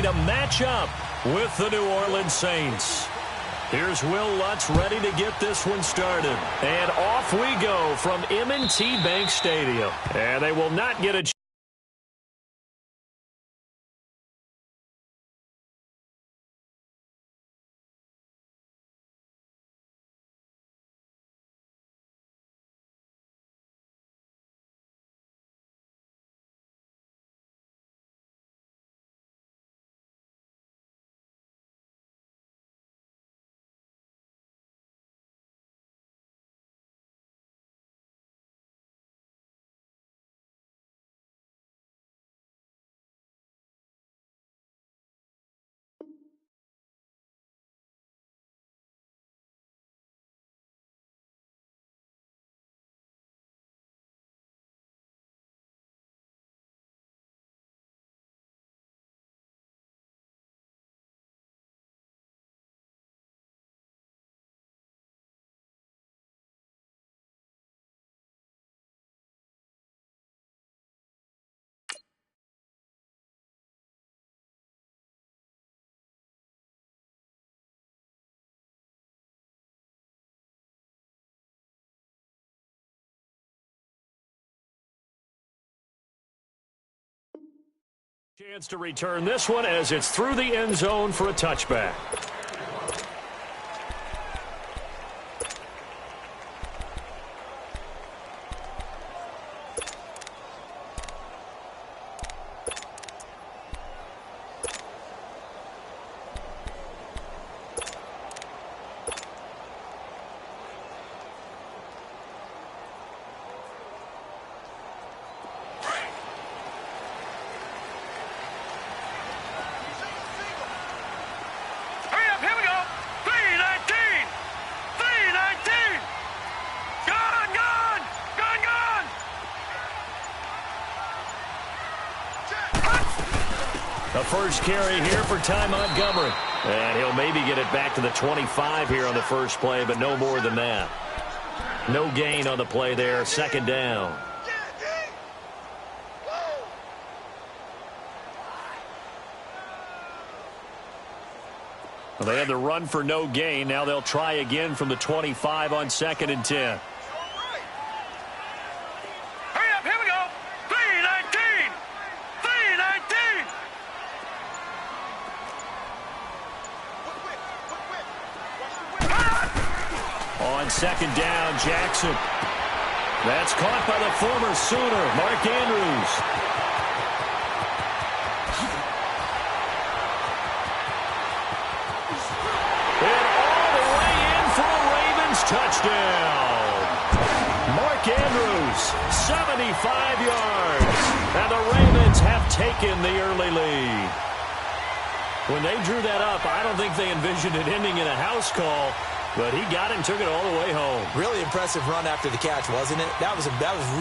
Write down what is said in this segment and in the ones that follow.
ready to match up with the New Orleans Saints. Here's Will Lutz ready to get this one started. And off we go from M&T Bank Stadium. And they will not get a chance. Chance to return this one as it's through the end zone for a touchback. The first carry here for Ty Montgomery. And he'll maybe get it back to the 25 here on the first play, but no more than that. No gain on the play there. Second down. Well, they had the run for no gain. Now they'll try again from the 25 on 2nd and 10. Second down, Jackson. That's caught by the former Sooner, Mark Andrews. And all the way in for a Ravens touchdown. Mark Andrews, 75 yards. And the Ravens have taken the early lead. When they drew that up, I don't think they envisioned it ending in a house call. But he got it and took it all the way home. Really impressive run after the catch, wasn't it? That was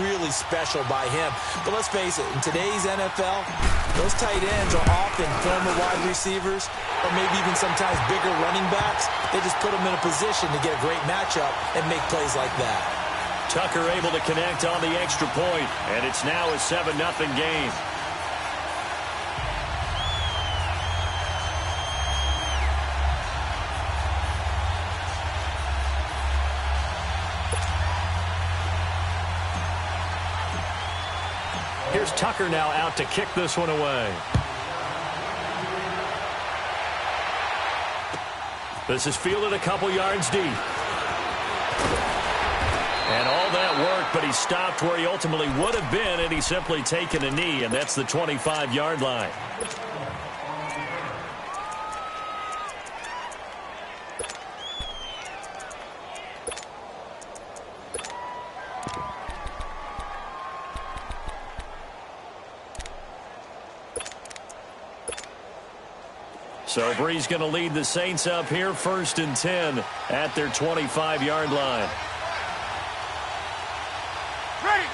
really special by him. But let's face it, in today's NFL, those tight ends are often former wide receivers or maybe even sometimes bigger running backs. They just put them in a position to get a great matchup and make plays like that. Tucker able to connect on the extra point, and it's now a 7-0 game. Here's Tucker now out to kick this one away. This is fielded a couple yards deep. And all that work, but he stopped where he ultimately would have been had he simply taken a knee, and that's the 25-yard line. So Bree's going to lead the Saints up here, 1st and 10 at their 25-yard line. Ready.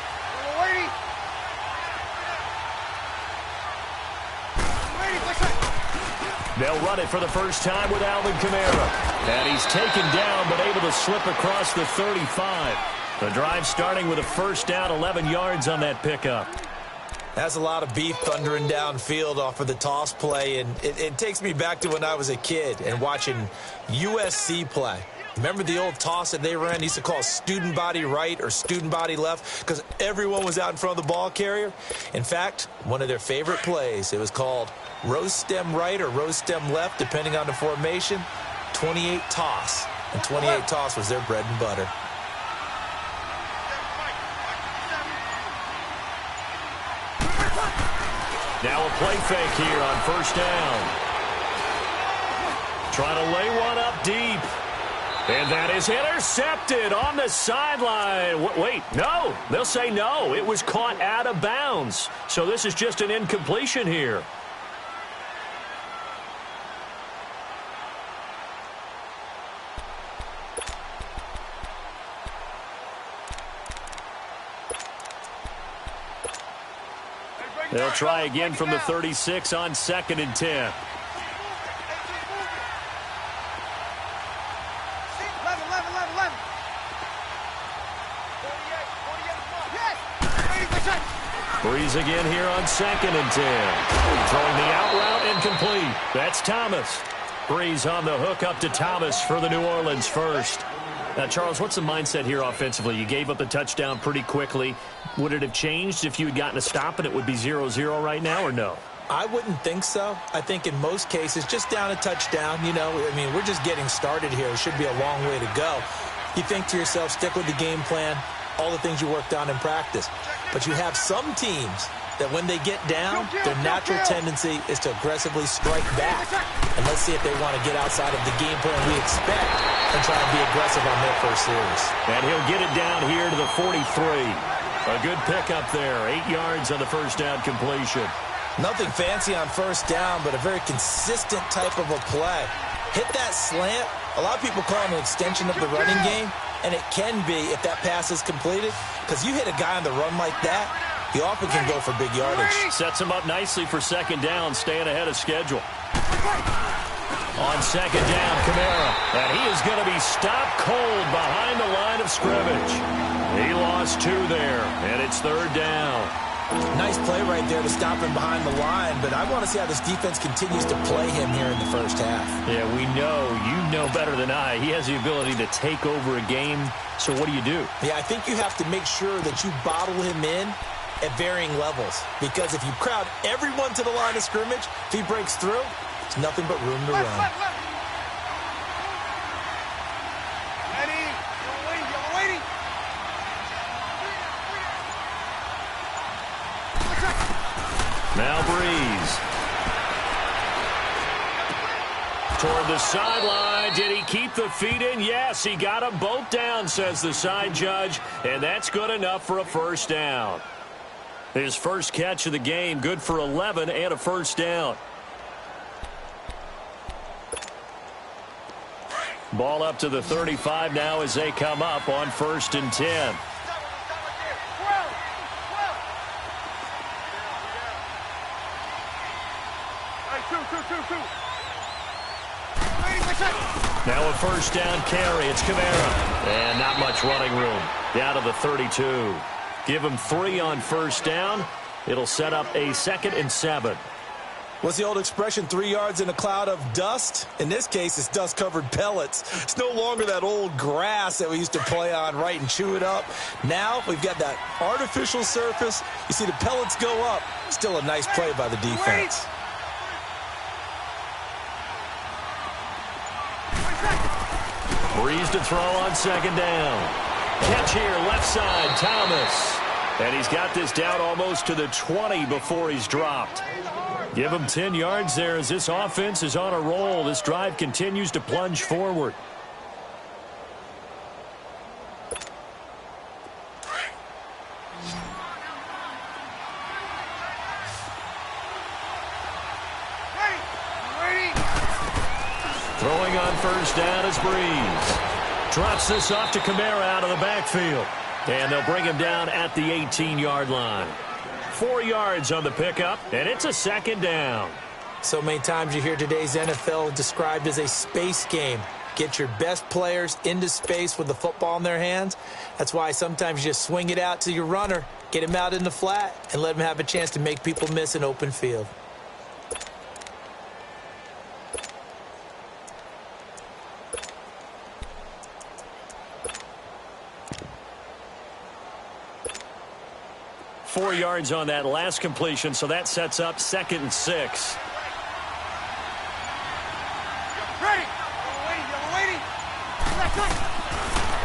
They'll run it for the first time with Alvin Kamara. And he's taken down but able to slip across the 35. The drive starting with a first down, 11 yards on that pickup. That's a lot of beef thundering downfield off of the toss play, and it takes me back to when I was a kid and watching USC play. Remember the old toss that they ran? They used to call student body right or student body left because everyone was out in front of the ball carrier. In fact, one of their favorite plays, it was called roast stem right or roast stem left, depending on the formation, 28 toss. And 28 toss was their bread and butter. Now a play fake here on first down. Trying to lay one up deep. And that is intercepted on the sideline. Wait, no. They'll say no. It was caught out of bounds. So this is just an incompletion here. They'll try again from the 36 on 2nd and 10. Breeze again here on 2nd and 10. Throwing the out route incomplete. That's Thomas. Breeze on the hook up to Thomas for the New Orleans first. Now, Charles, what's the mindset here offensively? You gave up the touchdown pretty quickly. Would it have changed if you had gotten a stop and it would be 0-0 right now, or no? I wouldn't think so. I think in most cases, just down a touchdown, you know, I mean, we're just getting started here. It should be a long way to go. You think to yourself, stick with the game plan, all the things you worked on in practice. But you have some teams that when they get down, their natural tendency is to aggressively strike back. And let's see if they want to get outside of the game plan we expect and try and be aggressive on their first series. And he'll get it down here to the 43. A good pickup there. 8 yards on the first down completion. Nothing fancy on first down, but a very consistent type of a play. Hit that slant. A lot of people call it an extension of the running game, and it can be if that pass is completed, because you hit a guy on the run like that, he often can go for big yardage. Sets him up nicely for 2nd down, staying ahead of schedule. On 2nd down, Kamara. And he is going to be stopped cold behind the line of scrimmage. He lost 2 there, and it's 3rd down. Nice play right there to stop him behind the line, but I want to see how this defense continues to play him here in the first half. Yeah, we know. You know better than I. He has the ability to take over a game, so what do you do? Yeah, I think you have to make sure that you bottle him in at varying levels, because if you crowd everyone to the line of scrimmage, if he breaks through, it's nothing but room to run. Now Breeze. Toward the sideline. Did he keep the feet in? Yes, he got them both down, says the side judge. And that's good enough for a first down. His first catch of the game, good for 11 and a first down. Ball up to the 35 now as they come up on 1st and 10. Now a first down carry. It's Kamara. And not much running room. Down to the 32. Give him 3 on first down. It'll set up a 2nd and 7. What's the old expression, 3 yards in a cloud of dust? In this case, it's dust-covered pellets. It's no longer that old grass that we used to play on, right, and chew it up. Now we've got that artificial surface. You see the pellets go up. Still a nice play by the defense. Breeze to throw on 2nd down. Catch here, left side, Thomas. And he's got this down almost to the 20 before he's dropped. Give him 10 yards there as this offense is on a roll. This drive continues to plunge forward. Throwing on first down is Breeze. Drops this off to Kamara out of the backfield. And they'll bring him down at the 18-yard line. 4 yards on the pickup, and it's a 2nd down. So many times you hear today's NFL described as a space game. Get your best players into space with the football in their hands. That's why sometimes you just swing it out to your runner. Get him out in the flat and let him have a chance to make people miss an open field. Four yards on that last completion, so that sets up 2nd and 6.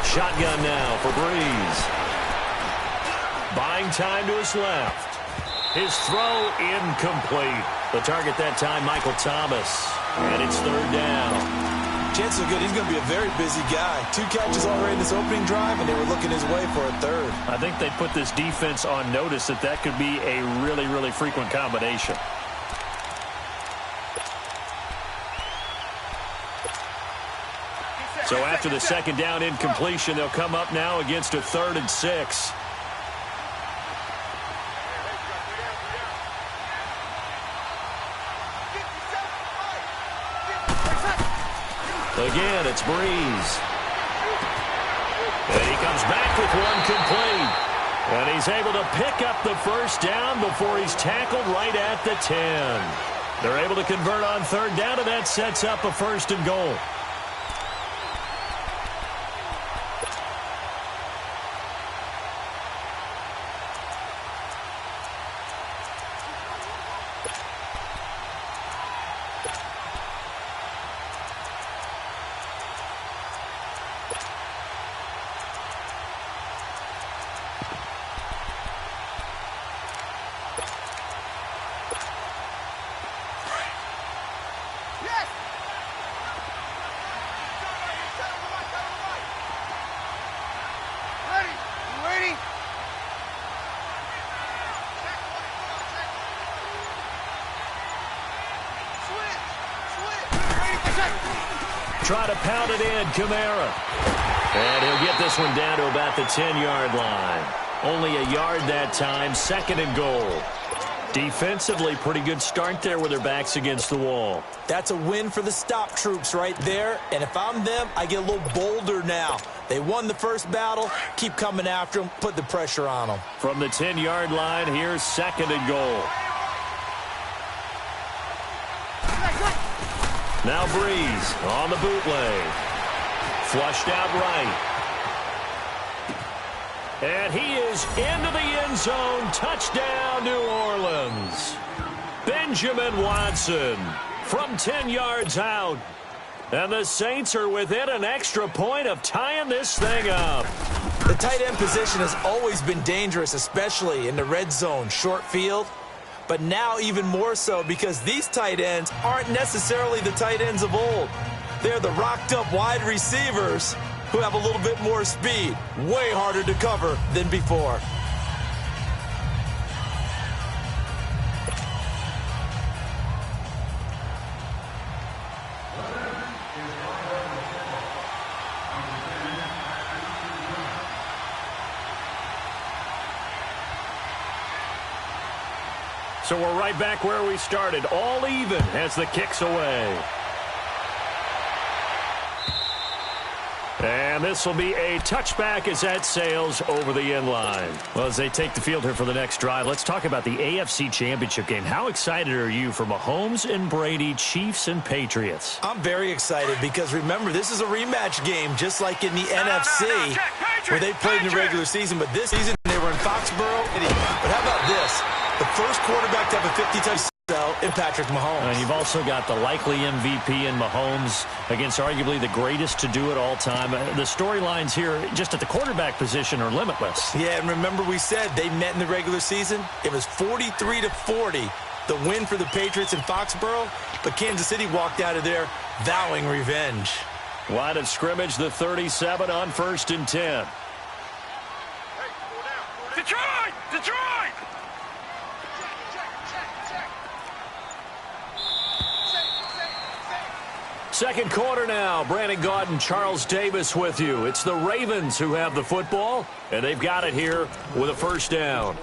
Shotgun now for Breeze. Buying time to his left. His throw incomplete. The target that time, Michael Thomas. And it's 3rd down. Chances are good he's going to be a very busy guy. 2 catches already in this opening drive, and they were looking his way for a 3rd. I think they put this defense on notice that could be a really, really frequent combination. So after the 2nd down incompletion, they'll come up now against a 3rd and 6. Again, it's Breeze. And he comes back with one complete. And he's able to pick up the 1st down before he's tackled right at the 10. They're able to convert on 3rd down, and that sets up a 1st and goal. Try to pound it in, Kamara. And he'll get this one down to about the 10-yard line. Only a yard that time, 2nd and goal. Defensively, pretty good start there with their backs against the wall. That's a win for the stop troops right there. And if I'm them, I get a little bolder now. They won the first battle. Keep coming after them. Put the pressure on them. From the 10-yard line, here's 2nd and goal. Now Breeze on the bootleg. Flushed out right. And he is into the end zone. Touchdown, New Orleans. Benjamin Watson from 10 yards out. And the Saints are within an extra point of tying this thing up. The tight end position has always been dangerous, especially in the red zone, short field. But now even more so because these tight ends aren't necessarily the tight ends of old. They're the rocked-up wide receivers who have a little bit more speed. Way harder to cover than before. So we're right back where we started, all even as the kick's away. And this will be a touchback as that sails over the end line. Well, as they take the field here for the next drive, let's talk about the AFC Championship game. How excited are you for Mahomes and Brady, Chiefs and Patriots? I'm very excited because, remember, this is a rematch game just like in the NFC where they played in the regular season. But this season they were in Foxborough. But how about this? The first quarterback to have a 50-touchdown in Patrick Mahomes. And you've also got the likely MVP in Mahomes against arguably the greatest to do it all time. The storylines here just at the quarterback position are limitless. Yeah, and remember we said they met in the regular season? It was 43-40, the win for the Patriots in Foxborough. But Kansas City walked out of there vowing revenge. Line of scrimmage, the 37 on 1st and 10. Detroit! Detroit! Second quarter now. Brandon Gaudin, Charles Davis with you. It's the Ravens who have the football, and they've got it here with a 1st down.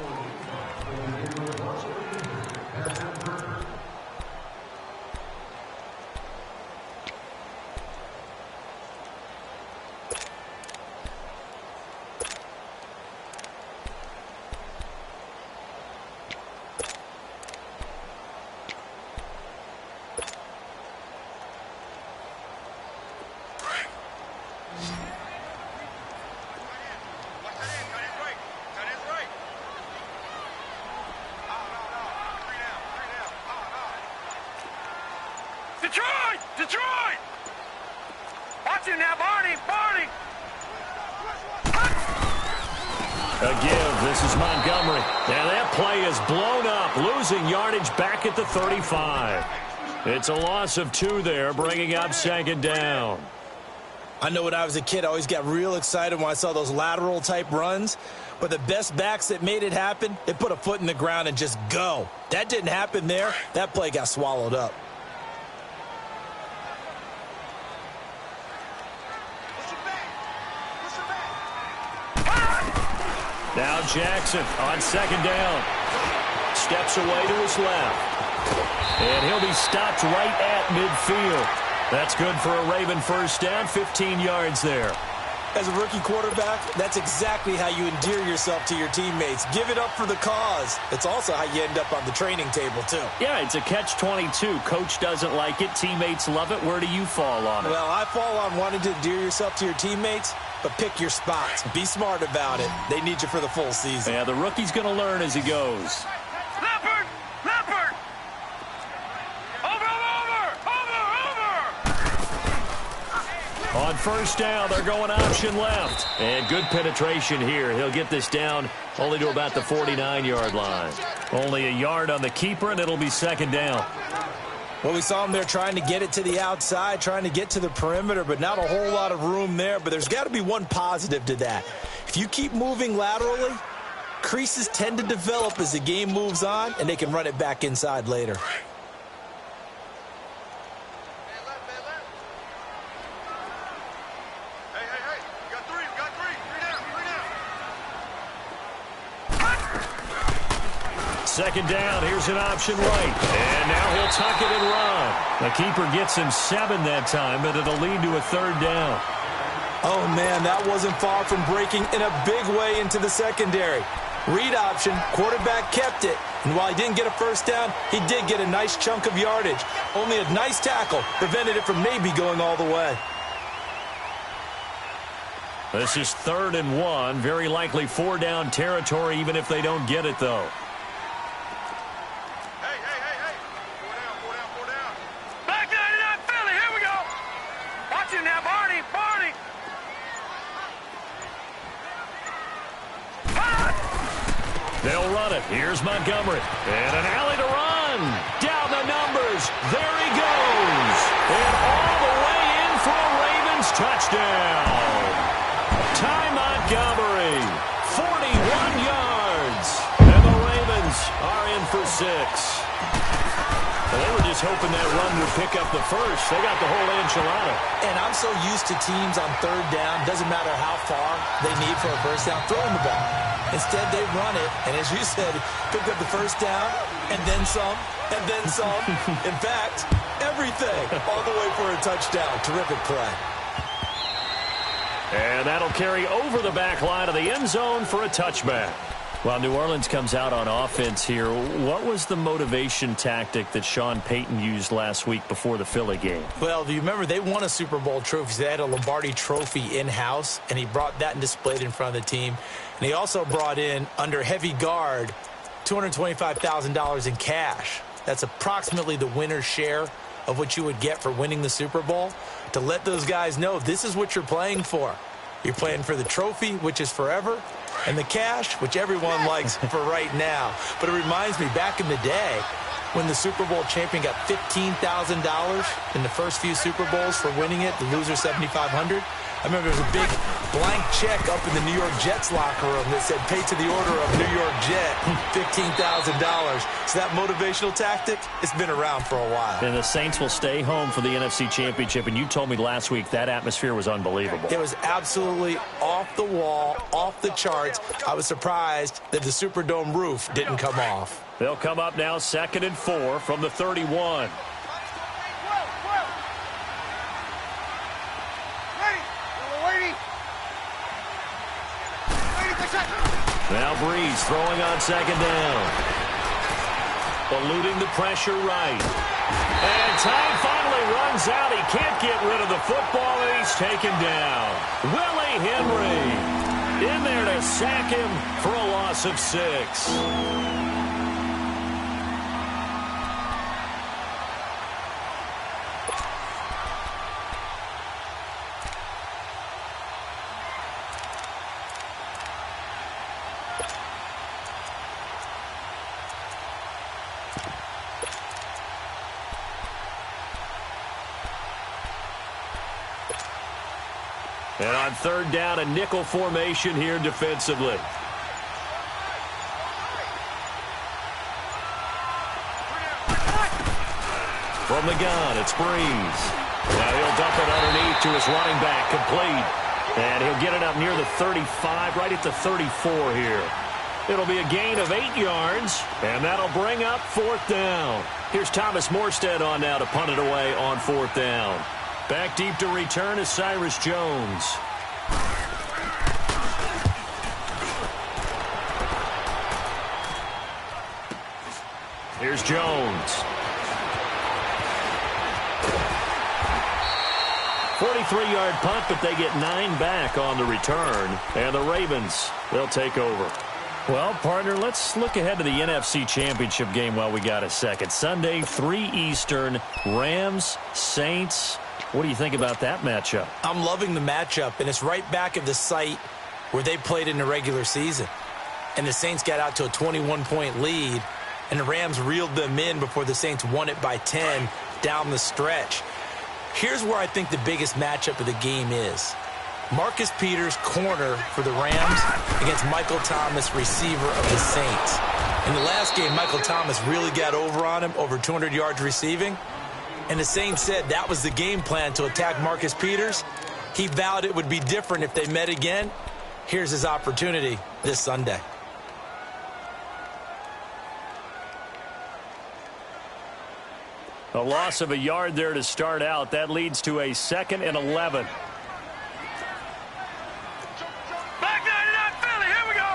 Detroit! Detroit! Watch it now, Barney! Barney! A give. This is Montgomery. And that play is blown up, losing yardage back at the 35. It's a loss of 2 there, bringing up second down. I know when I was a kid, I always got real excited when I saw those lateral-type runs. But the best backs that made it happen, they put a foot in the ground and just go. That didn't happen there. That play got swallowed up. Now Jackson on second down. Steps away to his left. And he'll be stopped right at midfield. That's good for a Raven first down, 15 yards there. As a rookie quarterback, that's exactly how you endear yourself to your teammates. Give it up for the cause. It's also how you end up on the training table, too. Yeah, it's a catch-22. Coach doesn't like it. Teammates love it. Where do you fall on it? Well, I fall on wanting to endear yourself to your teammates, but pick your spots. Be smart about it. They need you for the full season. Yeah, the rookie's going to learn as he goes. Leopard! Leopard! Over! On first down, they're going option left. And good penetration here. He'll get this down only to about the 49-yard line. Only a yard on the keeper, and it'll be second down. Well, we saw him there trying to get it to the outside, trying to get to the perimeter, but not a whole lot of room there. But there's got to be one positive to that. If you keep moving laterally, creases tend to develop as the game moves on, and they can run it back inside later. Second down, here's an option right. And now he'll tuck it and run. The keeper gets him 7 that time, but it'll lead to a third down. Oh, man, that wasn't far from breaking in a big way into the secondary. Read option, quarterback kept it. And while he didn't get a first down, he did get a nice chunk of yardage. Only a nice tackle prevented it from maybe going all the way. This is 3rd and 1. Very likely 4-down territory, even if they don't get it, though. They'll run it. Here's Montgomery. And an alley to run. Down the numbers. There he goes. And all the way in for a Ravens touchdown. Ty Montgomery. 41 yards. And the Ravens are in for 6. Well, they were just hoping that run would pick up the first. They got the whole enchilada. And I'm so used to teams on 3rd down, doesn't matter how far they need for a first down, throwing the ball. Instead, they run it, and as you said, picked up the first down, and then some, and then some. In fact, everything, all the way for a touchdown. Terrific play. And that'll carry over the back line of the end zone for a touchback. While New Orleans comes out on offense here, what was the motivation tactic that Sean Payton used last week before the Philly game? Well, do you remember they won a Super Bowl trophy? They had a Lombardi trophy in-house, and he brought that and displayed it in front of the team. And he also brought in, under heavy guard, $225,000 in cash. That's approximately the winner's share of what you would get for winning the Super Bowl, to let those guys know this is what you're playing for. You're playing for the trophy, which is forever, and the cash, which everyone likes for right now. But it reminds me, back in the day, when the Super Bowl champion got $15,000 in the first few Super Bowls for winning it, the loser $7,500. I remember there was a big blank check up in the New York Jets locker room that said, pay to the order of New York Jet, $15,000. So that motivational tactic, it's been around for a while. And the Saints will stay home for the NFC Championship, and you told me last week that atmosphere was unbelievable. It was absolutely off the wall, off the charts. I was surprised that the Superdome roof didn't come off. They'll come up now 2nd and 4 from the 31. Now Breeze throwing on 2nd down. Eluding the pressure right. And time finally runs out. He can't get rid of the football, and he's taken down. Willie Henry in there to sack him for a loss of 6. And on third down, a nickel formation here defensively. From the gun, it's Breeze. Now he'll dump it underneath to his running back, complete. And he'll get it up near the 35, right at the 34 here. It'll be a gain of 8 yards, and that'll bring up fourth down. Here's Thomas Morstead on now to punt it away on fourth down. Back deep to return is Cyrus Jones. Here's Jones. 43-yard punt, but they get 9 back on the return. And the Ravens, they'll take over. Well, partner, let's look ahead to the NFC Championship game while we got a second. Sunday, 3 Eastern, Rams, Saints. What do you think about that matchup? I'm loving the matchup, and it's right back at the site where they played in the regular season. And the Saints got out to a 21-point lead, and the Rams reeled them in before the Saints won it by 10 down the stretch. Here's where I think the biggest matchup of the game is. Marcus Peters, corner for the Rams, against Michael Thomas, receiver of the Saints. In the last game, Michael Thomas really got over on him, over 200 yards receiving. And the Saints said that was the game plan, to attack Marcus Peters. He vowed it would be different if they met again. Here's his opportunity this Sunday. A loss of a yard there to start out. That leads to a 2nd and 11. Back 99 Philly, here we go.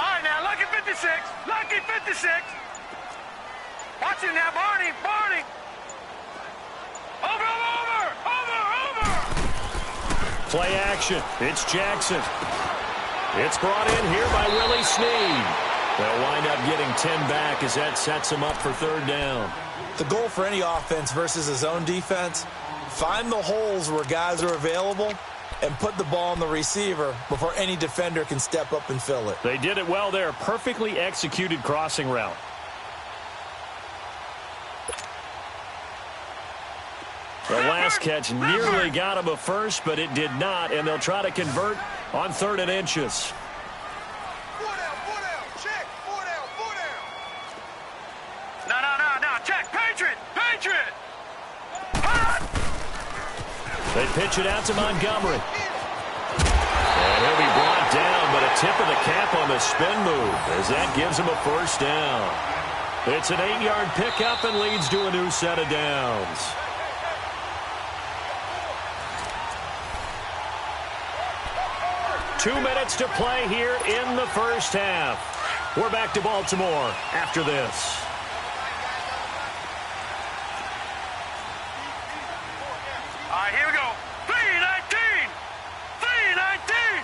All right, now, lucky 56. Lucky 56. Watch it now, Barney. Barney. Over. Play action. It's Jackson. It's brought in here by Willie Snead. They'll wind up getting 10 back as that sets them up for third down. The goal for any offense versus his own defense, find the holes where guys are available and put the ball on the receiver before any defender can step up and fill it. They did it well there. Perfectly executed crossing route. The last catch nearly got him a first, but it did not, and they'll try to convert on 3rd and inches. They pitch it out to Montgomery. And he'll be brought down, but a tip of the cap on the spin move as that gives him a first down. It's an 8-yard pickup and leads to a new set of downs. Two minutes to play here in the first half. We're back to Baltimore after this. All right, here we go. 3-19. 3-19.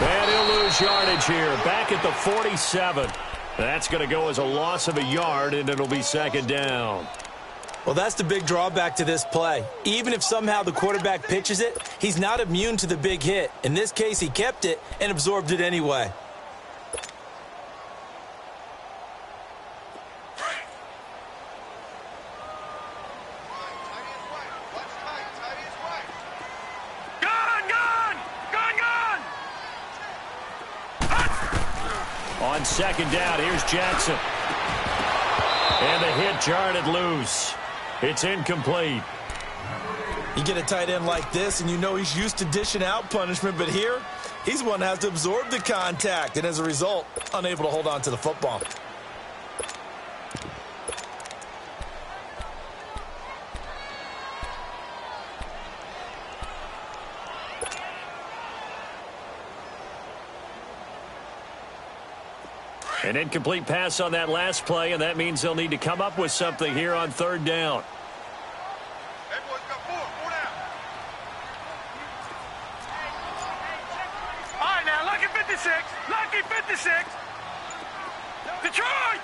And he'll lose yardage here. Back at the 47. That's going to go as a loss of a yard, and it'll be 2nd down. Well, that's the big drawback to this play. Even if somehow the quarterback pitches it, he's not immune to the big hit. In this case, he kept it and absorbed it anyway. On 2nd down, here's Jackson. And the hit jarred it loose. It's incomplete. You get a tight end like this, and you know he's used to dishing out punishment, but here, he's one that has to absorb the contact, and as a result, unable to hold on to the football. An incomplete pass on that last play, and that means they'll need to come up with something here on 3rd down. Hey, boys, got four down. All right, now, lucky 56. Lucky 56. Detroit!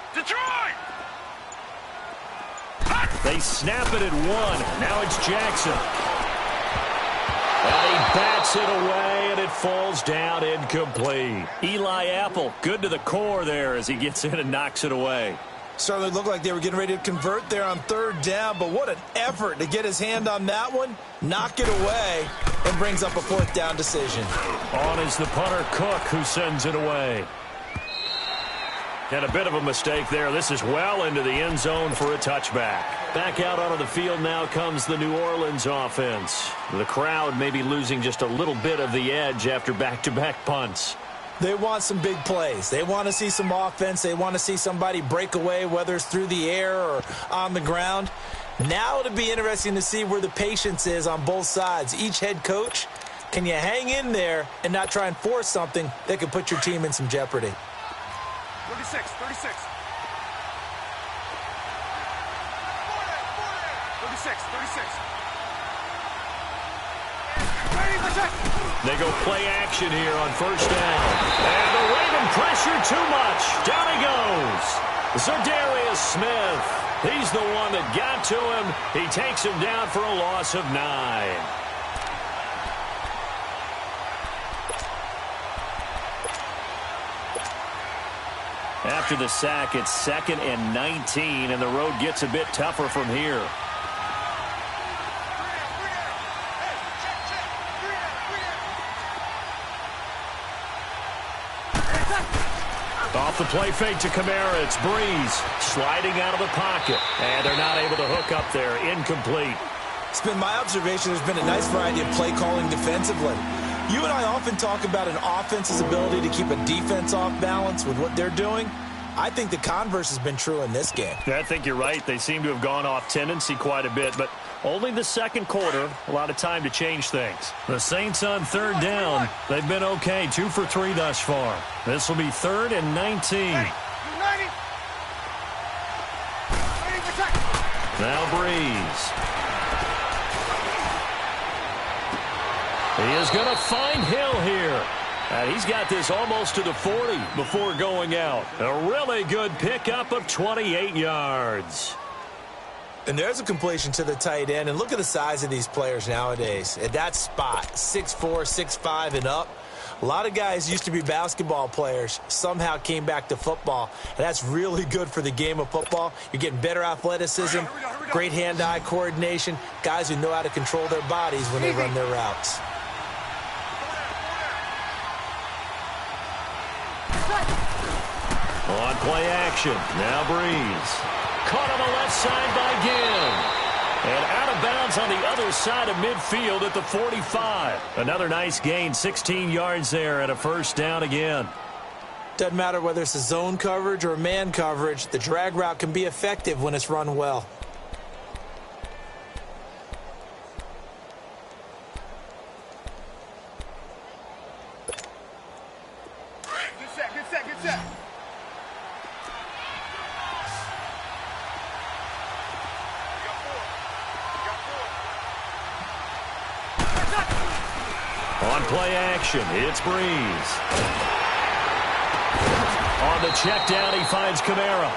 They snap it at 1. Now it's Jackson. And he bats it away, and it falls down incomplete. Eli Apple, good to the core there as he gets in and knocks it away. Certainly looked like they were getting ready to convert there on third down, but what an effort to get his hand on that one, knock it away, and brings up a fourth down decision. On is the punter, Cook, who sends it away. And a bit of a mistake there. This is well into the end zone for a touchback. Back out onto the field now comes the New Orleans offense. The crowd may be losing just a little bit of the edge after back-to-back punts. They want some big plays. They want to see some offense. They want to see somebody break away, whether it's through the air or on the ground. Now it'll be interesting to see where the patience is on both sides. Each head coach, can you hang in there and not try and force something that could put your team in some jeopardy? 36. 36, 36. They go play action here on first down. And the Raven pressure too much. Down he goes. Za'Darius Smith. He's the one that got to him. He takes him down for a loss of 9. After the sack, it's 2nd and 19, and the road gets a bit tougher from here. Off the play fake to Kamara, it's Breeze sliding out of the pocket, and they're not able to hook up there. Incomplete. It's been my observation there's been a nice variety of play calling defensively. You and I often talk about an offense's ability to keep a defense off balance with what they're doing. I think the converse has been true in this game. I think you're right. They seem to have gone off tendency quite a bit, but only the second quarter, a lot of time to change things. The Saints on third down. They've been okay, 2 for 3 thus far. This will be 3rd and 19. Now Breeze. He is going to find Hill here. And he's got this almost to the 40 before going out. A really good pickup of 28 yards. And there's a completion to the tight end. And look at the size of these players nowadays. At that spot, 6'4", 6'5", and up. A lot of guys used to be basketball players, somehow came back to football. And that's really good for the game of football. You're getting better athleticism, great hand-eye coordination, guys who know how to control their bodies when they run their routes. On play action, now Breeze. Caught on the left side by Gill. And out of bounds on the other side of midfield at the 45. Another nice gain, 16 yards there and a first down again. Doesn't matter whether it's a zone coverage or man coverage, the drag route can be effective when it's run well. Good set. On play action, it's Breeze. On the check down, he finds Kamara.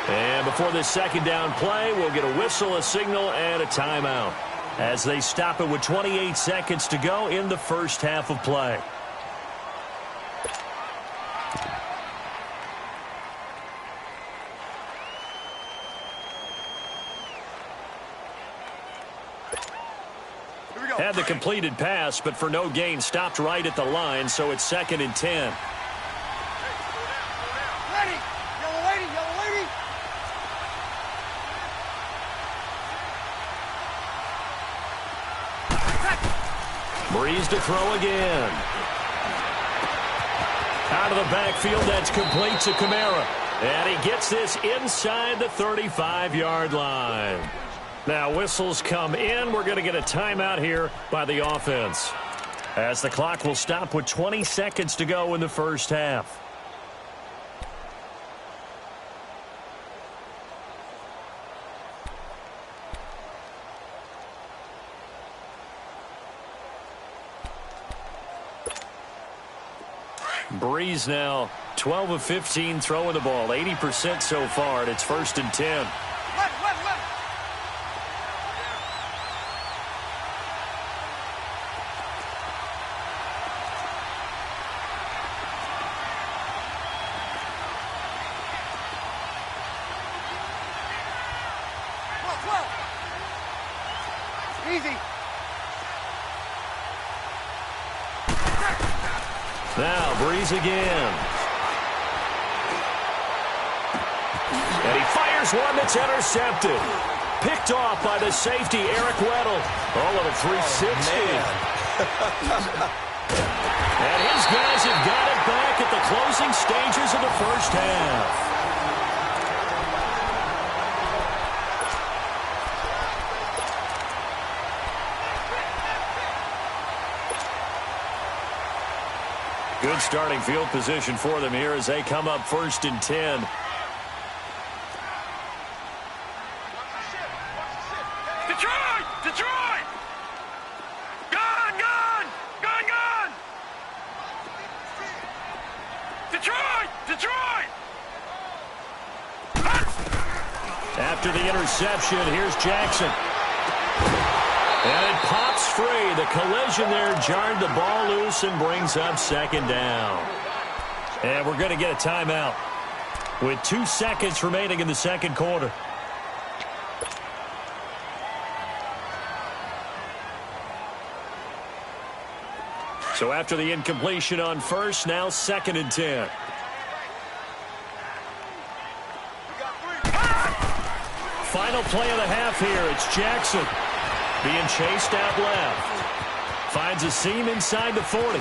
And before this second down play, we'll get a whistle, a signal, and a timeout as they stop it with 28 seconds to go in the first half of play. Had the completed pass, but for no gain, stopped right at the line, so it's 2nd and 10. Ready! Yellow lady! Breeze to throw again. Out of the backfield, that's complete to Kamara. And he gets this inside the 35-yard line. Now whistles come in. We're going to get a timeout here by the offense, as the clock will stop with 20 seconds to go in the first half. Breeze now 12 of 15 throwing the ball, 80% so far, and it's 1st and 10. Easy. Now, Breeze again. And he fires one that's intercepted. Picked off by the safety, Eric Weddle. All of a 360. And his guys have got it back at the closing stages of the first half. Good starting field position for them here as they come up 1st and 10. Detroit! Detroit! Gun! Gun! Gun! Gun! Detroit! Detroit! After the interception, here's Jackson. And it pops free. The collision there jarred the ball loose and brings up 2nd down. And we're going to get a timeout with 2 seconds remaining in the 2nd quarter. So after the incompletion on 1st, now 2nd and 10. Final play of the half here. It's Jackson being chased out left. Finds a seam inside the 40.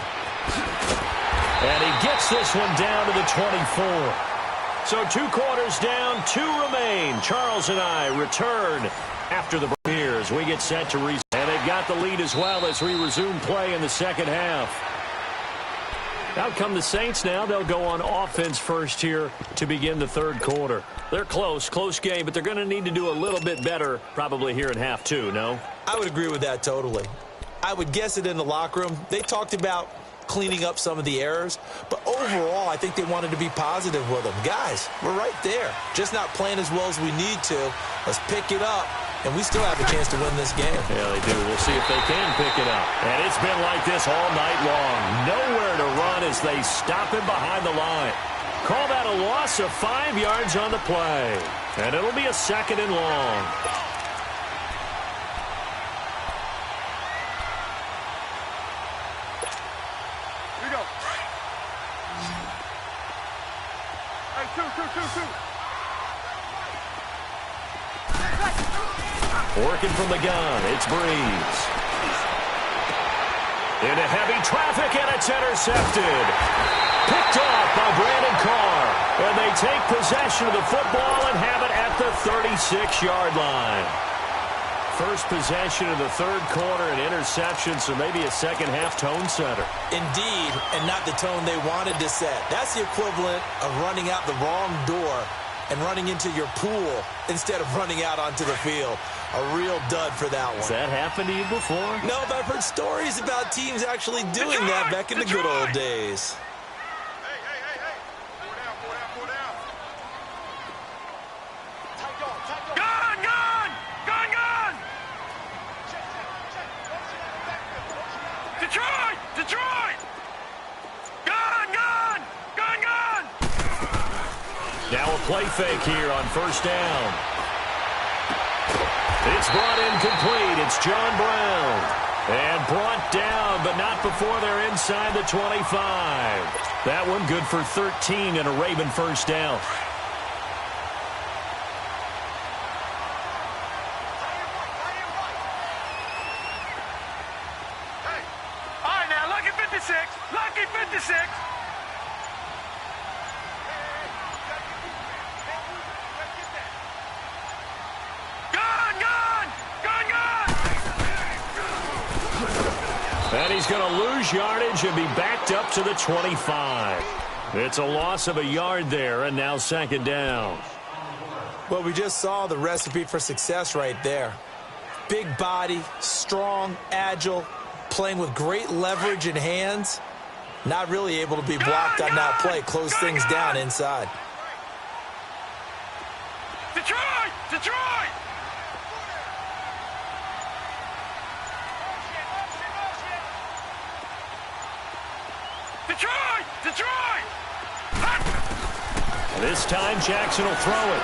And he gets this one down to the 24. So 2 quarters down, 2 remain. Charles and I return after the break here as we get set to resume. And they've got the lead as well as we resume play in the 2nd half. Out come the Saints now. They'll go on offense first here to begin the 3rd quarter. They're close game, but they're going to need to do a little bit better probably here in half 2, no? I would agree with that totally. I would guess it in the locker room. They talked about cleaning up some of the errors, but overall, I think they wanted to be positive with them. Guys, we're right there. Just not playing as well as we need to. Let's pick it up, and we still have a chance to win this game. Yeah, they do. We'll see if they can pick it up. And it's been like this all night long. Nowhere to run as they stop him behind the line. Call that a loss of 5 yards on the play. And it'll be a 2nd and long. Here we go. Hey, two. Working from the gun, it's Breeze. Into heavy traffic, and it's intercepted. Picked off by Brandon Carr. And they take possession of the football and have it at the 36-yard line. First possession of the 3rd quarter, an interception, so maybe a 2nd half tone setter. Indeed, and not the tone they wanted to set. That's the equivalent of running out the wrong door and running into your pool instead of running out onto the field. A real dud for that one. Has that happened to you before? No, but I've heard stories about teams actually doing that back in the good old days. Hey. Pull down. Gun! Detroit! Gun! Now a play fake here on 1st down. It's brought in complete. It's John Brown. And brought down, but not before they're inside the 25. That one good for 13 and a Raven 1st down. Hey. All right, now, lucky 56. Lucky 56. And he's going to lose yardage and be backed up to the 25. It's a loss of a yard there, and now 2nd down. Well, we just saw the recipe for success right there. Big body, strong, agile, playing with great leverage in hands. Not really able to be blocked on that play. Close things down inside. Detroit! This time Jackson will throw it.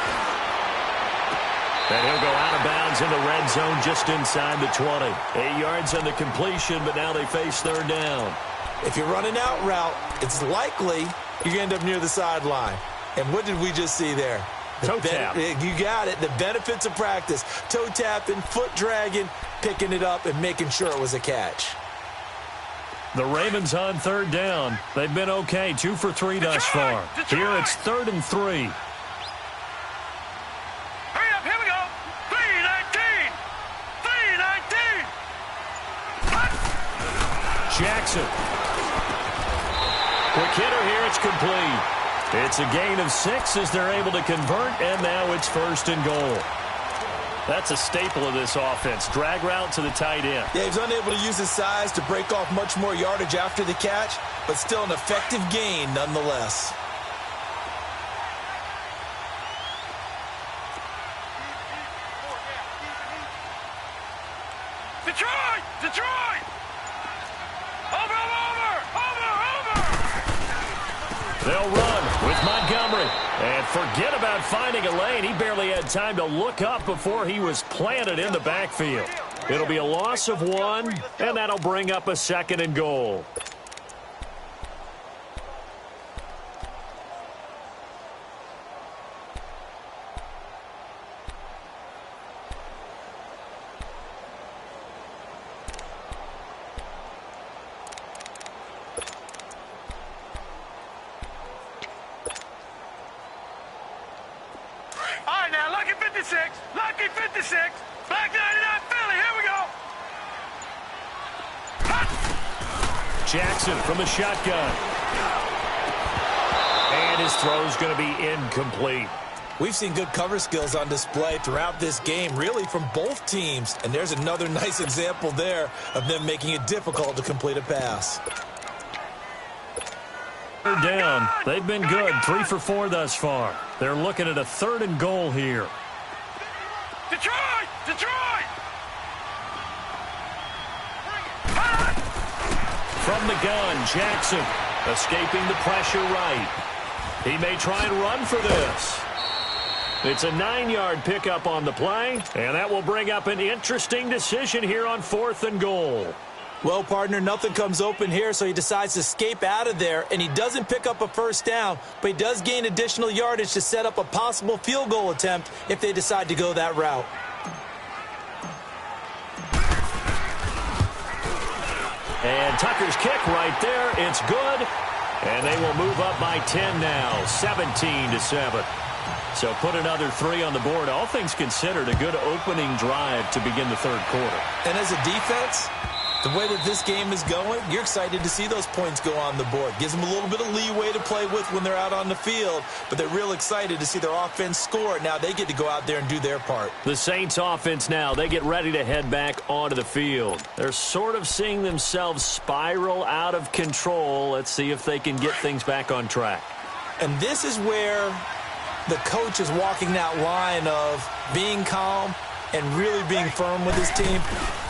And he'll go out of bounds in the red zone just inside the 20. 8 yards on the completion, but now they face third down. If you're running out route, it's likely you're going to end up near the sideline. And what did we just see there? Toe tap. You got it. The benefits of practice. Toe tapping, foot dragging, picking it up, and making sure it was a catch. The Ravens on third down. They've been okay, 2 for 3 thus far. Here it's 3rd and 3. Hurry up, here we go. 3-19. 3-19. Jackson. Quick hitter here, it's complete. It's a gain of 6 as they're able to convert, and now it's 1st and goal. That's a staple of this offense. Drag route to the tight end. Yeah, he's unable to use his size to break off much more yardage after the catch, but still an effective gain nonetheless. Detroit! Detroit! Over! They'll run with Montgomery. And forget about finding a lane. He barely had time to look up before he was planted in the backfield. It'll be a loss of 1, and that'll bring up a 2nd and goal. Lucky 56. Black 99 Philly. Here we go. Jackson from the shotgun. And his throw's going to be incomplete. We've seen good cover skills on display throughout this game, really from both teams. And there's another nice example there of them making it difficult to complete a pass. They're down. They've been good. 3 for 4 thus far. They're looking at a 3rd and goal here. Detroit! Detroit! From the gun, Jackson escaping the pressure right. He may try and run for this. It's a 9-yard pickup on the play, and that will bring up an interesting decision here on 4th and goal. Well, partner, nothing comes open here, so he decides to escape out of there, and he doesn't pick up a first down, but he does gain additional yardage to set up a possible field goal attempt if they decide to go that route. And Tucker's kick right there. It's good, and they will move up by 10 now, 17-7. So put another 3 on the board. All things considered, a good opening drive to begin the 3rd quarter. And as a defense, the way that this game is going, you're excited to see those points go on the board. Gives them a little bit of leeway to play with when they're out on the field, but they're real excited to see their offense score. Now they get to go out there and do their part. The Saints offense now, they get ready to head back onto the field. They're sort of seeing themselves spiral out of control. Let's see if they can get things back on track. And this is where the coach is walking that line of being calm and really being firm with his team.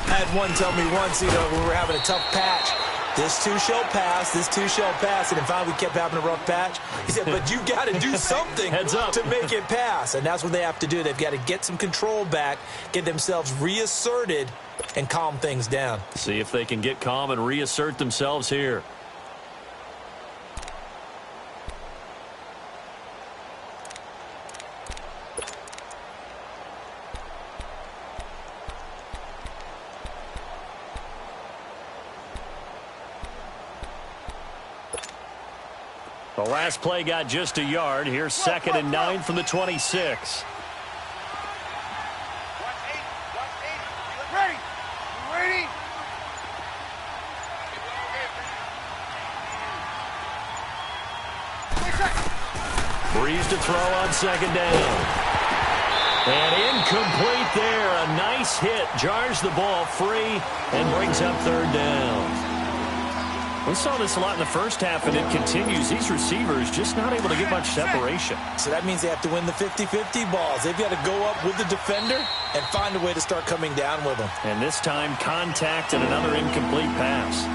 I had one tell me once, when we were having a tough patch, this too shall pass, this too shall pass. And in fact, we kept having a rough patch. He said, but you got to do something Heads up. to make it pass. And that's what they have to do. They've got to get some control back, get themselves reasserted, and calm things down. See if they can get calm and reassert themselves here. The last play got just a yard. Here's 2nd and 9 from the 26. Ready? Ready? Breeze to throw on 2nd down. And incomplete there. A nice hit. Jars the ball free and brings up 3rd down. We saw this a lot in the first half, and it continues. These receivers just not able to get much separation. So that means they have to win the 50-50 balls. They've got to go up with the defender and find a way to start coming down with them. And this time, contact and another incomplete pass.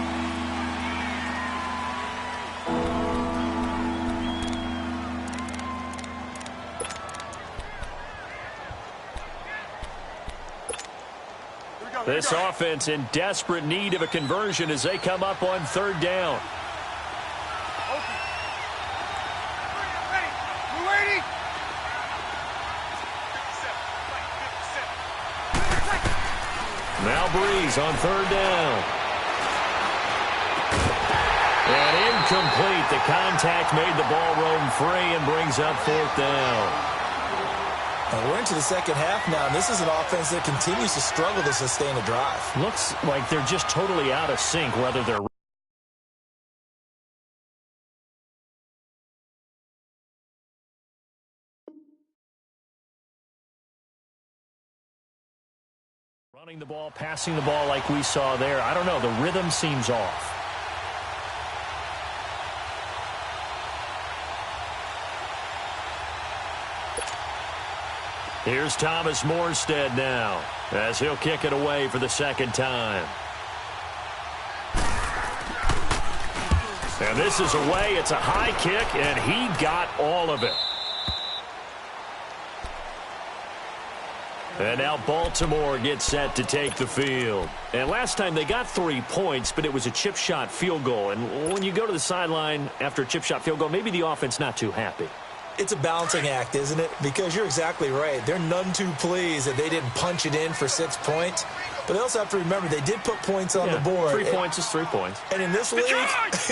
This offense in desperate need of a conversion as they come up on third down. Now Breeze on third down. And incomplete. The contact made the ball roam free and brings up fourth down. And we're into the second half now, and this is an offense that continues to struggle to sustain a drive. Looks like they're just totally out of sync, whether they're running the ball, passing the ball like we saw there. I don't know. The rhythm seems off. Here's Thomas Morstead now as he'll kick it away for the second time. And this is away. It's a high kick, and he got all of it. And now Baltimore gets set to take the field. And last time they got 3 points, but it was a chip shot field goal. And when you go to the sideline after a chip shot field goal, maybe the offense not too happy. It's a balancing act, isn't it? Because you're exactly right. They're none too pleased that they didn't punch it in for 6 points. But they also have to remember they did put points on the board. 3 points is 3 points. And in this league,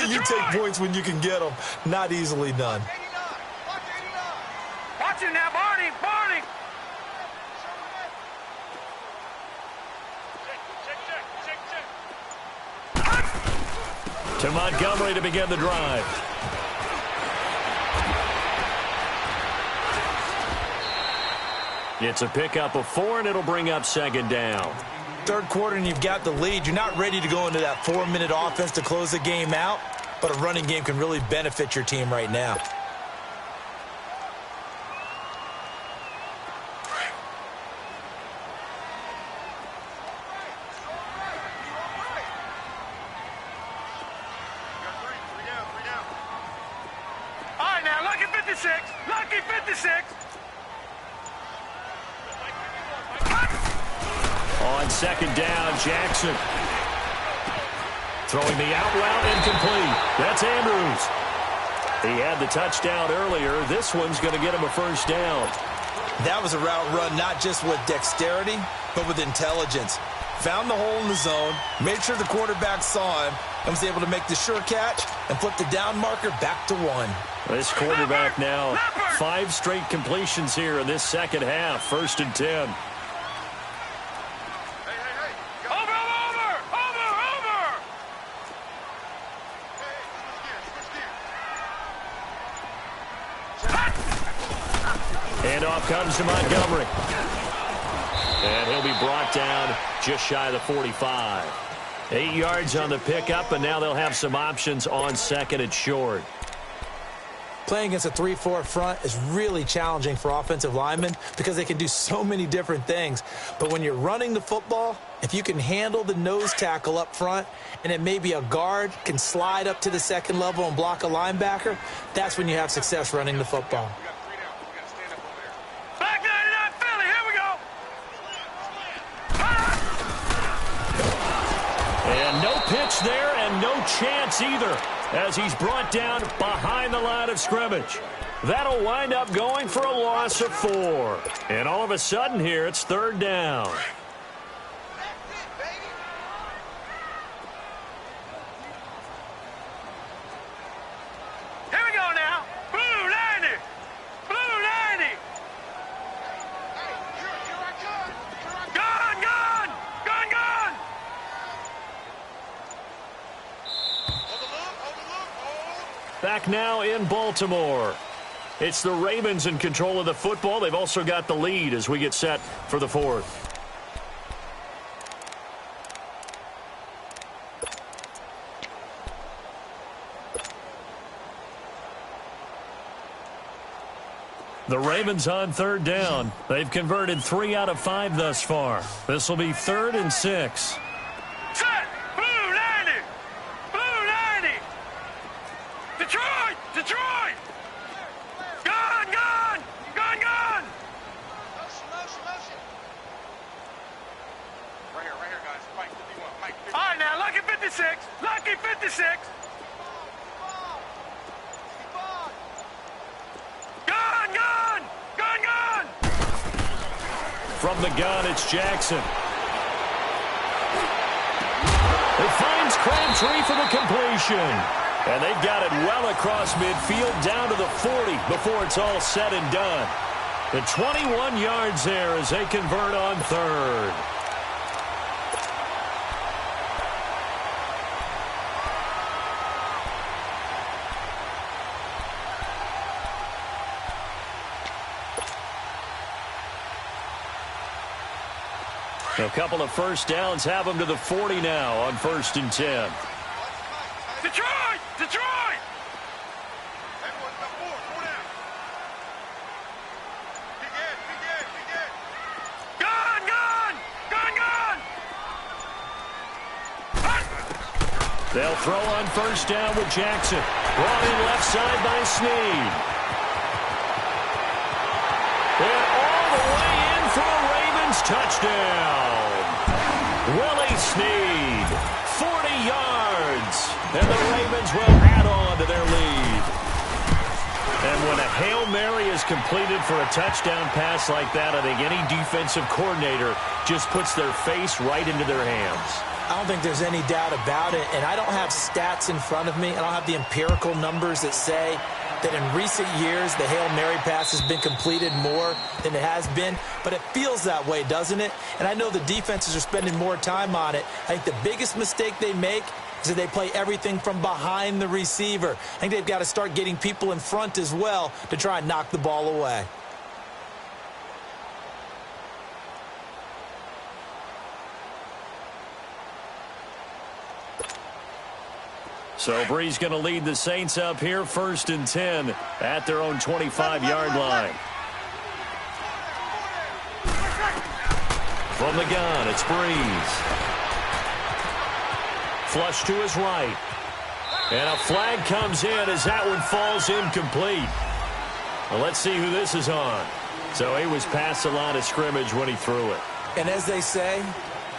you take points when you can get them. Not easily done. Watch it now, Barney. Barney. To Montgomery to begin the drive. It's a pickup of 4, and it'll bring up second down. Third quarter, and you've got the lead. You're not ready to go into that 4-minute offense to close the game out, but a running game can really benefit your team right now. All right, now, lucky 56. Lucky 56. On second down, Jackson. Throwing the out route, incomplete. That's Andrews. He had the touchdown earlier. This one's going to get him a first down. That was a route run not just with dexterity, but with intelligence. Found the hole in the zone, made sure the quarterback saw him, and was able to make the sure catch and flip the down marker back to 1. This quarterback now, 5 straight completions here in this second half. 1st and 10. Handoff comes to Montgomery. And he'll be brought down just shy of the 45. 8 yards on the pickup, and now they'll have some options on second and short. Playing against a 3-4 front is really challenging for offensive linemen because they can do so many different things. But when you're running the football, if you can handle the nose tackle up front, and it may be a guard can slide up to the second level and block a linebacker, that's when you have success running the football. Back 99 Philly, here we go. And no pitch there and no chance either as he's brought down behind the line of scrimmage. That'll wind up going for a loss of 4. And all of a sudden here, it's third down. Here we go now. Blue 90. Blue 90. Gone, gone. Gone, gone. Back now in Baltimore. It's the Ravens in control of the football. They've also got the lead as we get set for the 4th. The Ravens on third down. They've converted 3 out of 5 thus far. This will be 3rd and 6. Set. Blue 90. Blue 90. Detroit. Detroit. Gone, gone. Gone, gone. Motion, motion, motion. Right here, 56. Lucky 56. Gun, gun! Gun, gun! From the gun, it's Jackson. It finds Crabtree for the completion. And they've got it well across midfield down to the 40 before it's all said and done. The 21 yards there as they convert on third. A couple of first downs have them to the 40 now on 1st and 10. Detroit! Detroit! Gun, gun! Gun, gun! They'll throw on first down with Jackson. Brought in left side by Snead. And all the way in for a Ravens touchdown. Willie Snead, 40 yards. And the Ravens will add on to their lead. And when a Hail Mary is completed for a touchdown pass like that, I think any defensive coordinator just puts their face right into their hands. I don't think there's any doubt about it, and I don't have stats in front of me. I don't have the empirical numbers that say that in recent years the Hail Mary pass has been completed more than it has been, but it feels that way, doesn't it? And I know the defenses are spending more time on it. I think the biggest mistake they make is that they play everything from behind the receiver. I think they've got to start getting people in front as well to try and knock the ball away. So Bree's going to lead the Saints up here, 1st and 10 at their own 25-yard line. From the gun, it's Breeze. Flush to his right. And a flag comes in as that one falls incomplete. Well, let's see who this is on. So he was past the line of scrimmage when he threw it. And as they say,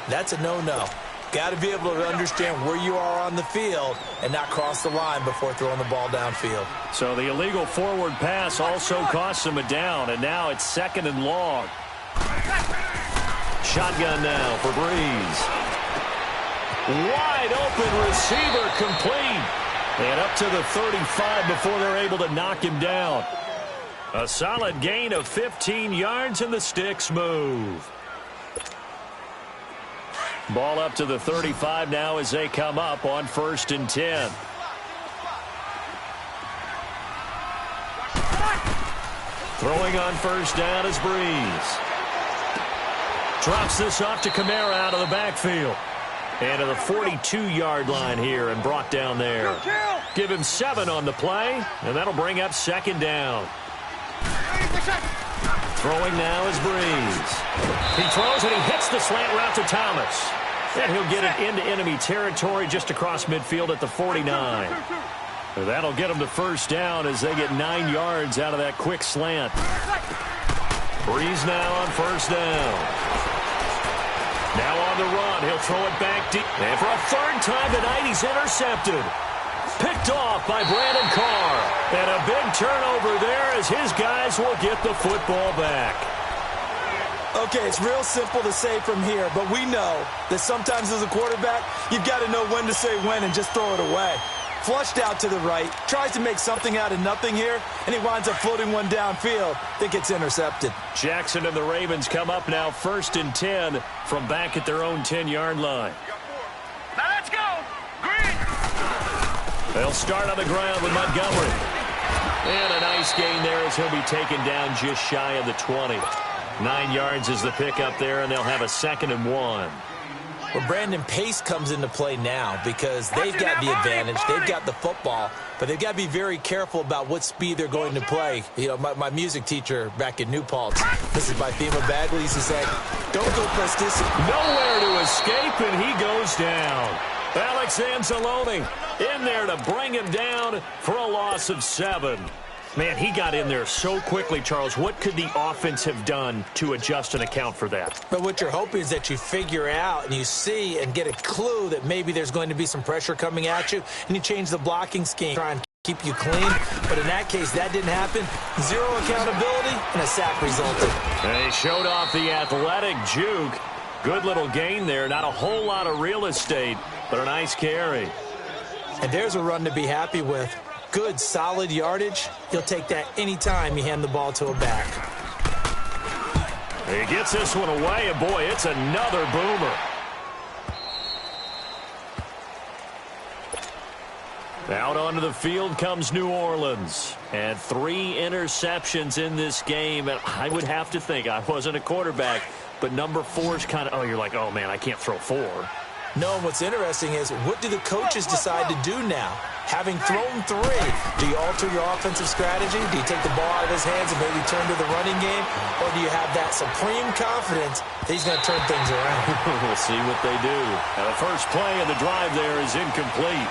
that's a no-no. Got to be able to understand where you are on the field and not cross the line before throwing the ball downfield. So the illegal forward pass also costs him a down, and now it's 2nd and long. Shotgun now for Breeze. Wide open receiver complete. And up to the 35 before they're able to knock him down. A solid gain of 15 yards, and the sticks move. Ball up to the 35 now as they come up on 1st and 10. Throwing on first down is Breeze. Drops this off to Kamara out of the backfield. And to the 42-yard line here and brought down there. Give him 7 on the play, and that'll bring up 2nd down. Throwing now is Breeze. He throws and he hits the slant route to Thomas. And he'll get it into enemy territory just across midfield at the 49. That'll get him to first down as they get 9 yards out of that quick slant. Breeze now on first down. Now on the run. He'll throw it back deep. And for a 3rd time tonight, he's intercepted. Picked off by Brandon Carr. And a big turnover there as his guys will get the football back. Okay, it's real simple to say from here, but we know that sometimes as a quarterback, you've got to know when to say when and just throw it away. Flushed out to the right, tries to make something out of nothing here, and he winds up floating one downfield that gets intercepted. Jackson and the Ravens come up now 1st and 10 from back at their own 10-yard line. Now let's go. Green. They'll start on the ground with Montgomery. And a nice gain there as he'll be taken down just shy of the 20. 9 yards is the pickup there, and they'll have a 2nd and 1. Well, Brandon, pace comes into play now because they've got the advantage. They've got the football, but they've got to be very careful about what speed they're going to play. You know, my music teacher back in New Paltz, this is by Thema Bagley, used to say, don't go plasticity. Nowhere to escape, and he goes down. Alex Anzalone in there to bring him down for a loss of 7. Man, he got in there so quickly, Charles. What could the offense have done to adjust and account for that? But what you're hoping is that you figure out and you see and get a clue that maybe there's going to be some pressure coming at you, and you change the blocking scheme, try and keep you clean. But in that case, that didn't happen. Zero accountability, and a sack resulted. And he showed off the athletic juke. Good little gain there. Not a whole lot of real estate, but a nice carry. And there's a run to be happy with. Good, solid yardage. He'll take that anytime you hand the ball to a back. He gets this one away, and boy, it's another boomer. Out onto the field comes New Orleans. And 3 interceptions in this game. And I would have to think, I wasn't a quarterback, but number 4 is kind of, you're like, oh, man, I can't throw 4. No, and what's interesting is, what do the coaches decide to do now? Having thrown 3, do you alter your offensive strategy? Do you take the ball out of his hands and maybe turn to the running game? Or do you have that supreme confidence that he's going to turn things around? We'll see what they do. Now, the first play of the drive there is incomplete.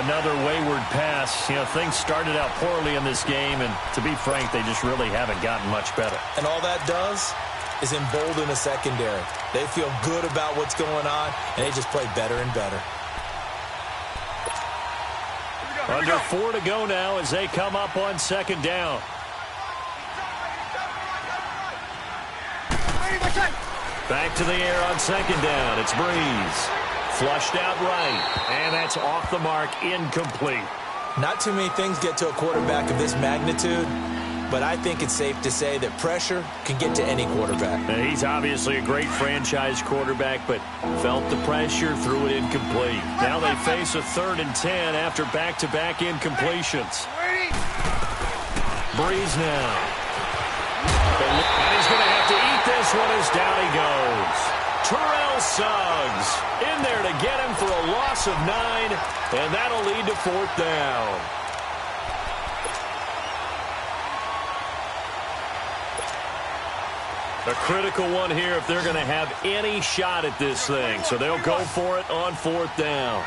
Another wayward pass. You know, things started out poorly in this game, and to be frank, they just really haven't gotten much better. And all that does is embolden a secondary. They feel good about what's going on, and they just play better and better. Under 4 to go now as they come up on second down. Back to the air on second down. It's Breeze. Flushed out right, and that's off the mark, incomplete. Not too many things get to a quarterback of this magnitude, but I think it's safe to say that pressure can get to any quarterback. Now, he's obviously a great franchise quarterback, but felt the pressure, threw it incomplete. Now they face a 3rd and 10 after back-to-back incompletions. Breeze now. And he's going to have to eat this one as down he goes. Terrell Suggs in there to get him for a loss of 9, and that'll lead to 4th down. A critical one here if they're going to have any shot at this thing. So they'll go for it on 4th down.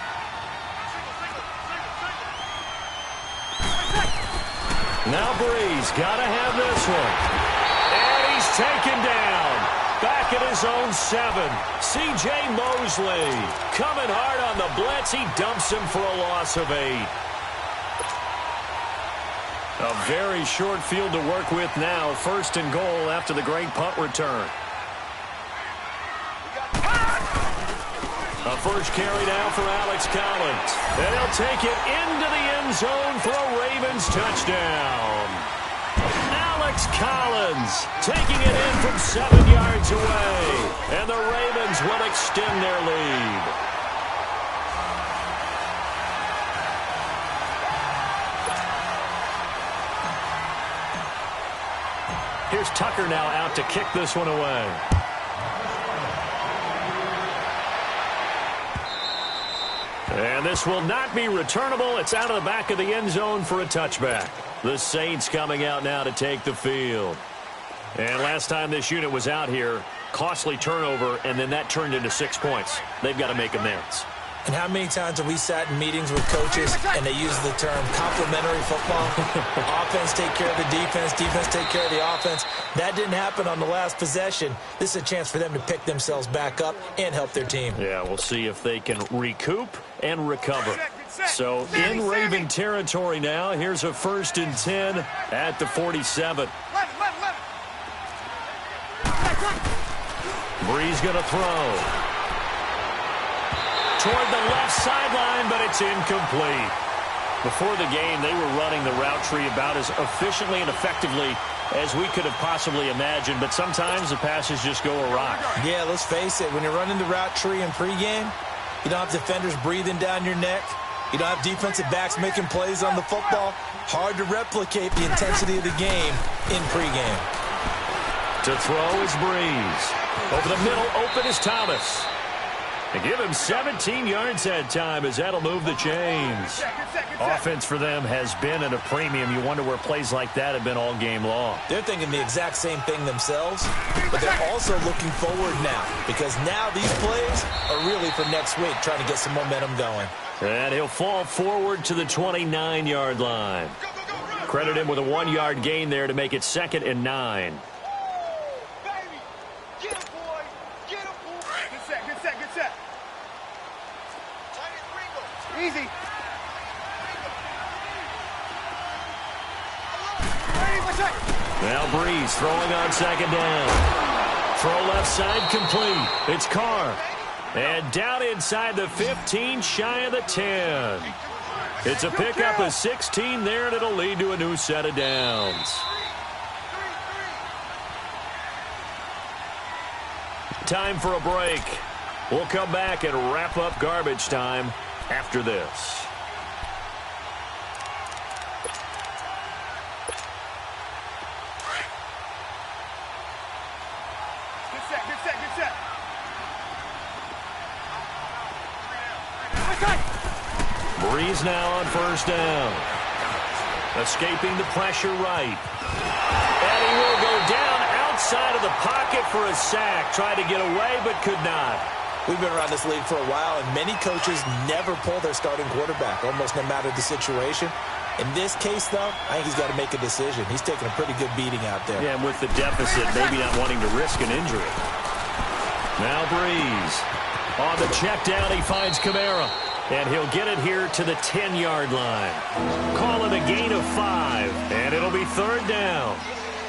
Now Breeze got to have this one. And he's taken down. Back at his own 7. C.J. Mosley coming hard on the blitz. He dumps him for a loss of 8. A very short field to work with now. 1st and goal after the great punt return. A first carry now for Alex Collins. And he'll take it into the end zone for a Ravens touchdown. Alex Collins taking it in from 7 yards away. And the Ravens will extend their lead. Here's Tucker now out to kick this one away. And this will not be returnable. It's out of the back of the end zone for a touchback. The Saints coming out now to take the field. And last time this unit was out here, costly turnover, and then that turned into 6 points. They've got to make amends. And how many times have we sat in meetings with coaches and they use the term complementary football? Offense take care of the defense, defense take care of the offense. That didn't happen on the last possession. This is a chance for them to pick themselves back up and help their team. Yeah, we'll see if they can recoup and recover. So in Raven territory now, here's a 1st and 10 at the 47. Breeze going to throw. Toward the left sideline, but it's incomplete. Before the game, they were running the route tree about as efficiently and effectively as we could have possibly imagined, but sometimes the passes just go awry. Yeah, let's face it. When you're running the route tree in pregame, you don't have defenders breathing down your neck. You don't have defensive backs making plays on the football. Hard to replicate the intensity of the game in pregame. To throw is Breeze. Over the middle, open is Thomas. They give him 17 yards that time as that'll move the chains. Offense for them has been at a premium. You wonder where plays like that have been all game long. They're thinking the exact same thing themselves, but they're also looking forward now because now these plays are really for next week, trying to get some momentum going. And he'll fall forward to the 29-yard line. Credit him with a 1-yard gain there to make it 2nd and 9. Baby, get him, boy. Get him, boy. Good set, good set, good set. Easy. Now Breeze throwing on 2nd down. Throw left side complete. It's Carr. And down inside the 15, shy of the 10. It's a pickup of 16 there, and it'll lead to a new set of downs. Time for a break. We'll come back and wrap up garbage time after this. Breeze now on 1st down. Escaping the pressure right. And he will go down outside of the pocket for a sack. Tried to get away, but could not. We've been around this league for a while, and many coaches never pull their starting quarterback, almost no matter the situation. In this case, though, I think he's got to make a decision. He's taking a pretty good beating out there. Yeah, and with the deficit, maybe not wanting to risk an injury. Now Breeze. On the check down, he finds Kamara. And he'll get it here to the 10-yard line. Call it a gain of 5, and it'll be 3rd down.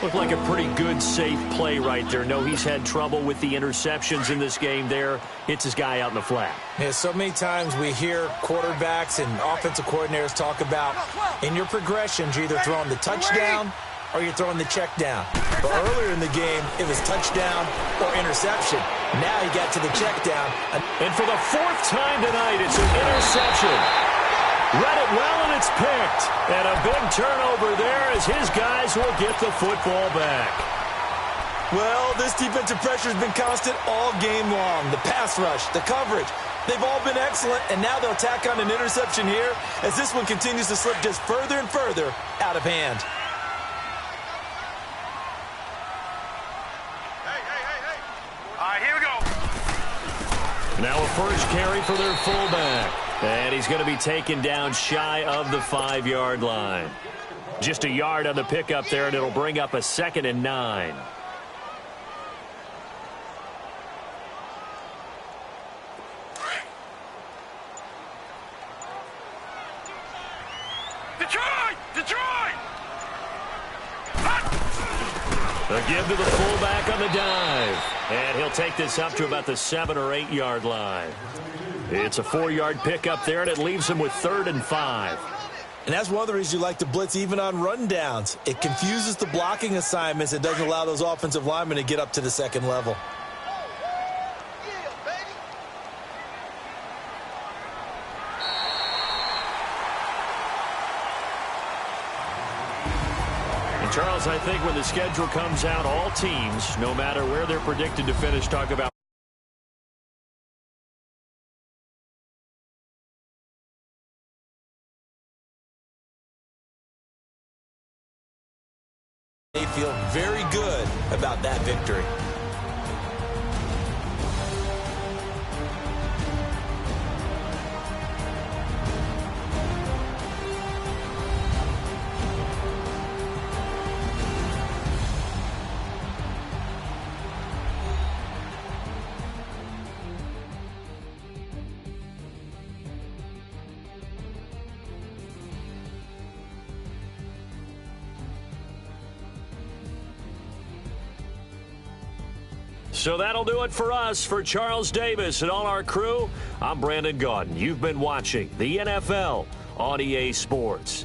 Looked like a pretty good, safe play right there. No, he's had trouble with the interceptions in this game there. Hits his guy out in the flat. Yeah, so many times we hear quarterbacks and offensive coordinators talk about, in your progressions, you're either throwing the touchdown or you're throwing the check down. But earlier in the game, it was touchdown or interception. Now he got to the check down. And for the 4th time tonight, it's an interception. Read it well, and it's picked. And a big turnover there as his guys will get the football back. Well, this defensive pressure has been constant all game long. The pass rush, the coverage, they've all been excellent, and now they'll tack on an interception here as this one continues to slip just further and further out of hand. Now a first carry for their fullback. And he's going to be taken down shy of the 5-yard line. Just a yard on the pickup there, and it'll bring up a 2nd and 9. Detroit! Detroit! A give to the fullback on the dive. And he'll take this up to about the 7 or 8 yard line. It's a 4-yard pickup there, and it leaves him with 3rd and 5. And that's one of the reasons you like to blitz even on rundowns. It confuses the blocking assignments. It doesn't allow those offensive linemen to get up to the 2nd level. Charles, I think when the schedule comes out, all teams, no matter where they're predicted to finish, talk about they feel very good about that victory. So that'll do it for us. For Charles Davis and all our crew, I'm Brandon Gaudin. You've been watching the NFL on EA Sports.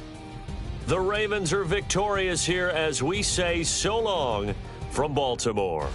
The Ravens are victorious here as we say so long from Baltimore.